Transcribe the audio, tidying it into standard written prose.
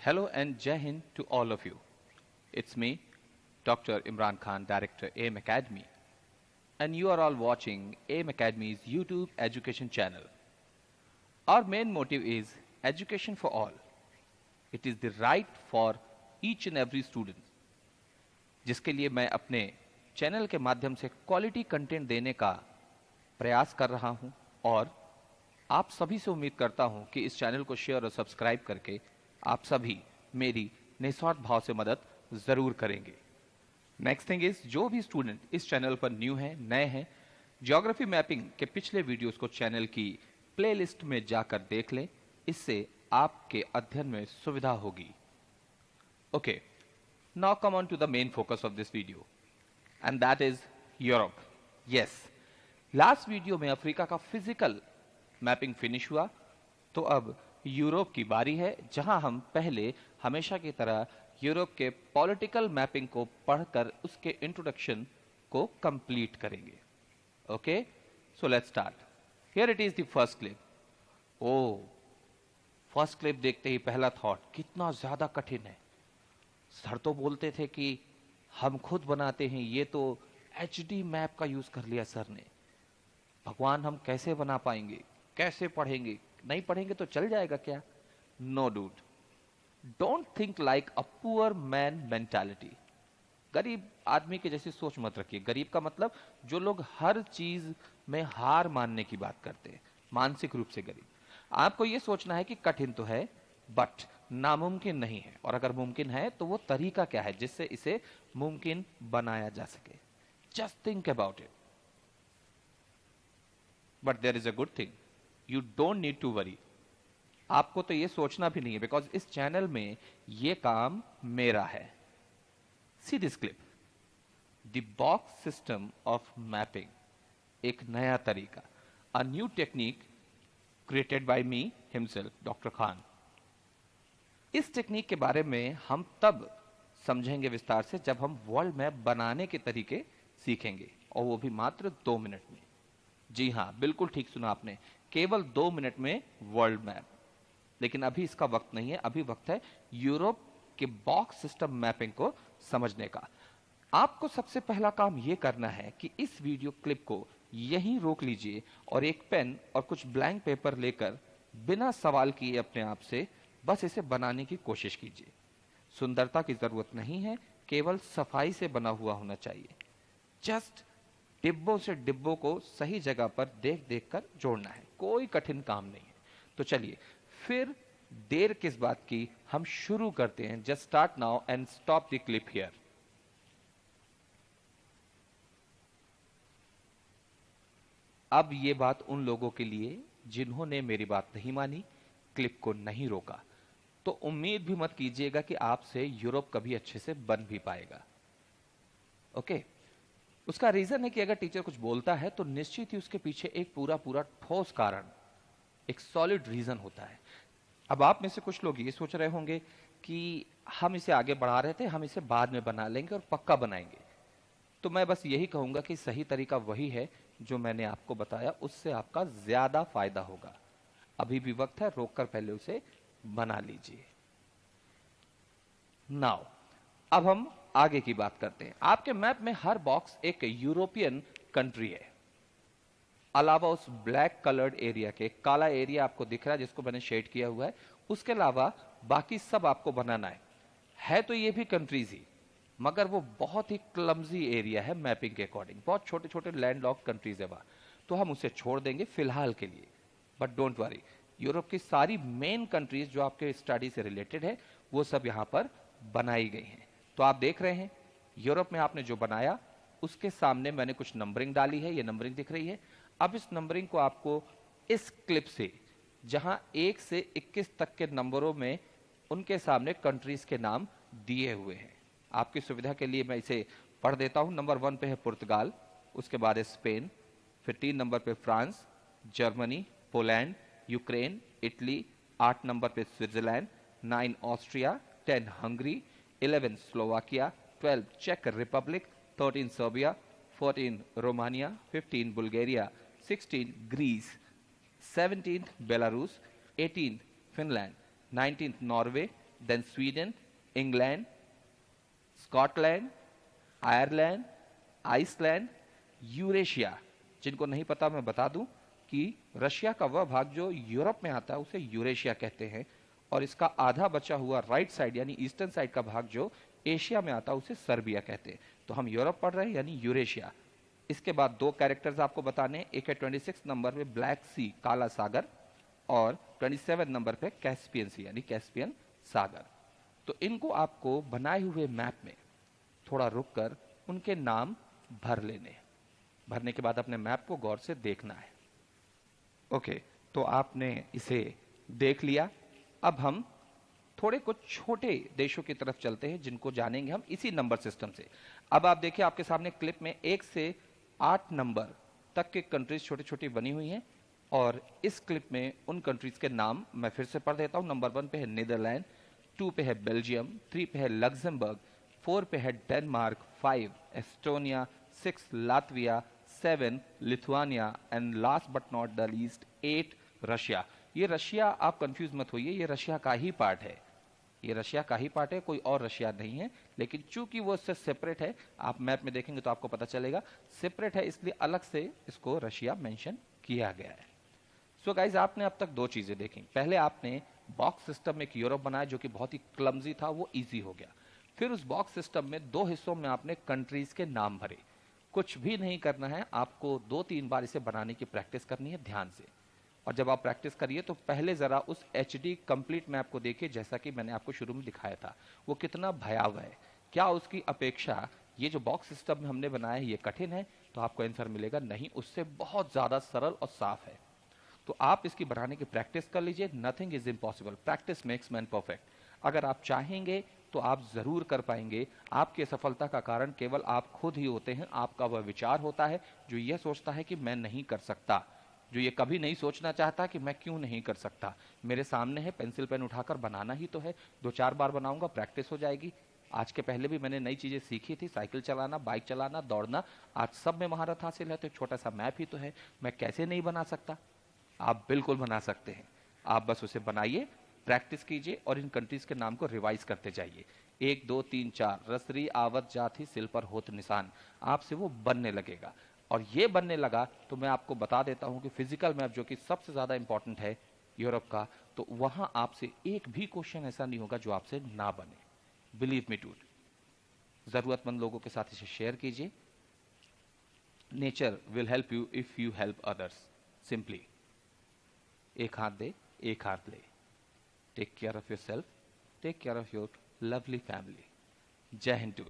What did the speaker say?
Hello and Jai Hind to all of you. It's me, Dr. Imran Khan, Director AIM Academy, and you are all watching AIM Academy's YouTube education channel. Our main motive is education for all. It is the right for each and every student, जिसके लिए मैं अपने channel के माध्यम से quality content देने का प्रयास कर रहा हूं और आप सभी से उम्मीद करता हूं कि इस चैनल को शेयर और सब्सक्राइब करके आप सभी मेरी निस्वार्थ भाव से मदद जरूर करेंगे। नेक्स्ट थिंग इज, जो भी स्टूडेंट इस चैनल पर न्यू हैं, नए हैं, ज्योग्राफी मैपिंग के पिछले वीडियोस को चैनल की प्लेलिस्ट में जाकर देख लें, इससे आपके अध्ययन में सुविधा होगी। Okay, now come on to the main focus of this video and that is Europe. Yes, last video में अफ्रीका का फिजिकल मैपिंग फिनिश हुआ, तो अब यूरोप की बारी है, जहां हम पहले हमेशा की तरह यूरोप के पॉलिटिकल मैपिंग को पढ़कर उसके इंट्रोडक्शन को कंप्लीट करेंगे। Okay, so let's start. Here it is the first clip. ओ, फर्स्ट क्लिप देखते ही पहला थॉट, कितना ज्यादा कठिन है। सर तो बोलते थे कि हम खुद बनाते हैं, ये तो एचडी मैप का यूज कर लिया सर ने। भगवान, हम कैसे बना पाएंगे, कैसे पढ़ेंगे, नहीं पढ़ेंगे तो चल जाएगा क्या? No dude, don't think like a poor man mentality. गरीब आदमी की जैसी सोच मत रखिए। गरीब का मतलब जो लोग हर चीज में हार मानने की बात करते हैं, मानसिक रूप से गरीब। आपको यह सोचना है कि कठिन तो है बट नामुमकिन नहीं है, और अगर मुमकिन है तो वो तरीका क्या है जिससे इसे मुमकिन बनाया जा सके। Just think about it. But there is a good thing, you don't need to worry. आपको तो यह सोचना भी नहीं है, बिकॉज इस चैनल में यह काम मेरा है। See this clip, the box system of mapping, एक नया तरीका, a new technique created by me himself, doctor Khan. इस टेक्निक के बारे में हम तब समझेंगे विस्तार से जब हम वर्ल्ड मैप बनाने के तरीके सीखेंगे, और वो भी मात्र 2 मिनट में। जी हां, बिल्कुल ठीक सुना आपने, केवल 2 मिनट में वर्ल्ड मैप। लेकिन अभी इसका वक्त नहीं है, अभी वक्त है यूरोप के बॉक्स सिस्टम मैपिंग को समझने का। आपको सबसे पहला काम यह करना है कि इस वीडियो क्लिप को यहीं रोक लीजिए और एक पेन और कुछ ब्लैंक पेपर लेकर बिना सवाल किए अपने आप से बस इसे बनाने की कोशिश कीजिए। सुंदरता की जरूरत नहीं है, केवल सफाई से बना हुआ होना चाहिए। जस्ट डिब्बों से डिब्बों को सही जगह पर देख देख कर जोड़ना है, कोई कठिन काम नहीं है। तो चलिए फिर देर किस बात की, हम शुरू करते हैं। Just start now and stop the clip here. अब ये बात उन लोगों के लिए जिन्होंने मेरी बात नहीं मानी, क्लिप को नहीं रोका, तो उम्मीद भी मत कीजिएगा कि आपसे यूरोप कभी अच्छे से बन भी पाएगा। ओके, उसका रीजन है कि अगर टीचर कुछ बोलता है तो निश्चित ही उसके पीछे एक पूरा पूरा ठोस कारण, एक सॉलिड रीजन होता है। अब आप में से कुछ लोग ये सोच रहे होंगे कि हम इसे आगे बढ़ा रहे थे, हम इसे बाद में बना लेंगे और पक्का बनाएंगे। तो मैं बस यही कहूंगा कि सही तरीका वही है जो मैंने आपको बताया, उससे आपका ज्यादा फायदा होगा। अभी भी वक्त है, रोककर पहले उसे बना लीजिए। नाउ अब हम आगे की बात करते हैं। आपके मैप में हर बॉक्स एक यूरोपियन कंट्री है, अलावा उस ब्लैक कलर्ड एरिया के, काला एरिया आपको दिख रहा है जिसको मैंने शेड किया हुआ है, उसके अलावा बाकी सब आपको बनाना है तो ये भी कंट्रीज ही, मगर वो बहुत ही क्लमजी एरिया है मैपिंग के अकॉर्डिंग। बहुत छोटे छोटे लैंडलॉक्ड कंट्रीज है वहां, तो हम उसे छोड़ देंगे फिलहाल के लिए। बट डोंट वरी, यूरोप की सारी मेन कंट्रीज जो आपके स्टडी से रिलेटेड है वो सब यहां पर बनाई गई हैं। तो आप देख रहे हैं यूरोप में आपने जो बनाया उसके सामने मैंने कुछ नंबरिंग डाली है, ये नंबरिंग दिख रही है। अब इस नंबरिंग को आपको इस क्लिप से, जहां 1 से 21 तक के नंबरों में उनके सामने कंट्रीज के नाम दिए हुए हैं, आपकी सुविधा के लिए मैं इसे पढ़ देता हूं। नंबर 1 पे है पुर्तगाल, उसके बाद है स्पेन, फिर 3 नंबर पे France, Germany, Poland, Ukraine, Italy, 8 नंबर पे स्विट्जरलैंड, 9 ऑस्ट्रिया, 10 हंगरी, 11 स्लोवाकिया, 12 चेक Republic, 13 Serbia, 14 Romania, 15 Bulgaria, 16 Greece, 17 Belarus, 18 Finland, 19th Norway, then Sweden, England, Scotland, Ireland, Iceland, Eurasia. जिनको नहीं पता मैं बता दूं कि रशिया का वह भाग जो यूरोप में आता है उसे यूरेशिया कहते हैं, और इसका आधा बचा हुआ राइट साइड यानी ईस्टर्न साइड का भाग जो एशिया में आता है उसे सर्बिया कहते हैं। तो हम यूरोप पढ़ रहे हैं यानी यूरेशिया। इसके बाद दो कैरेक्टर्स आपको बताने हैं, एक है 26 नंबर पे ब्लैक सी काला सागर, और 27 नंबर पे कैस्पियन सी यानी कैस्पियन सागर। तो इनको आपको बनाए हुए मैप में थोड़ा रुककर उनके नाम भर लेने हैं। भरने के बाद अपने मैप को गौर से देखना है। ओके, तो आपने इसे देख लिया। अब हम थोड़े कुछ छोटे देशों की तरफ चलते हैं जिनको जानेंगे हम इसी नंबर सिस्टम से। अब आप देखिए आपके सामने क्लिप में 1 से 8 नंबर तक के कंट्रीज छोटी छोटी बनी हुई हैं, और इस क्लिप में उन कंट्रीज के नाम मैं फिर से पढ़ देता हूं। नंबर 1 पे है नीदरलैंड, 2 पे है बेल्जियम, 3 पे है लग्जमबर्ग, 4 पे है Denmark, 5 Estonia, 6 Latvia, 7 Lithuania, and last but not the least 8 Russia. ये रशिया आप कंफ्यूज मत होइए, ये रशिया का ही पार्ट है, ये रशिया का ही पार्ट है, कोई और रशिया नहीं है। लेकिन चूंकि वो इससे सेपरेट है, आप मैप में देखेंगे तो आपको पता चलेगा सेपरेट है, इसलिए अलग से इसको रशिया मेंशन किया गया है। सो गाइज, आपने अब तक दो चीजें देखी। पहले आपने बॉक्स सिस्टम में एक यूरोप बनाया जो कि बहुत ही क्लमजी था, वो इजी हो गया। फिर उस बॉक्स सिस्टम में दो हिस्सों में आपने कंट्रीज के नाम भरे। कुछ भी नहीं करना है, आपको 2-3 बार इसे बनाने की प्रैक्टिस करनी है ध्यान से। और जब आप प्रैक्टिस करिए तो पहले जरा उस HD कंप्लीट मैप को देखिए, जैसा कि मैंने आपको शुरू में दिखाया था। वो कितना भयावह है, क्या उसकी अपेक्षा ये जो बॉक्स सिस्टम में हमने बनाया है ये कठिन है? तो आपको आंसर मिलेगा नहीं, उससे बहुत ज्यादा सरल और साफ है। तो आप इसकी बनाने की प्रैक्टिस कर लीजिए। Nothing is impossible, practice makes man perfect. अगर आप चाहेंगे तो आप जरूर कर पाएंगे। आपकी सफलता का कारण केवल आप खुद ही होते हैं। आपका वह विचार होता है जो यह सोचता है कि मैं नहीं कर सकता, जो ये कभी नहीं सोचना चाहता कि मैं क्यों नहीं कर सकता। मेरे सामने है, पेंसिल पेन उठाकर बनाना ही तो है। 2-4 बार बनाऊंगा, प्रैक्टिस हो जाएगी। आज के पहले भी मैंने नई चीजें सीखी थी, साइकिल चलाना, बाइक चलाना, दौड़ना, आज सब में महारत हासिल है। तो एक छोटा सा मैप ही तो है, मैं कैसे नहीं बना सकता? आप बिल्कुल बना सकते हैं। आप बस उसे बनाइए, प्रैक्टिस कीजिए और इन कंट्रीज के नाम को रिवाइज करते जाइए। 1 2 3 4 रसरी आवत जाति सिल पर होत निशान, आपसे वो बनने लगेगा। और ये बनने लगा तो मैं आपको बता देता हूं कि फिजिकल मैप जो कि सबसे ज्यादा इंपॉर्टेंट है यूरोप का, तो वहां आपसे एक भी क्वेश्चन ऐसा नहीं होगा जो आपसे ना बने। बिलीव मी डूड, जरूरतमंद लोगों के साथ इसे शेयर कीजिए। Nature will help you if you help others. Simply एक हाथ दे, एक हाथ ले। Take care of yourself, take care of your lovely family. जय हिंद।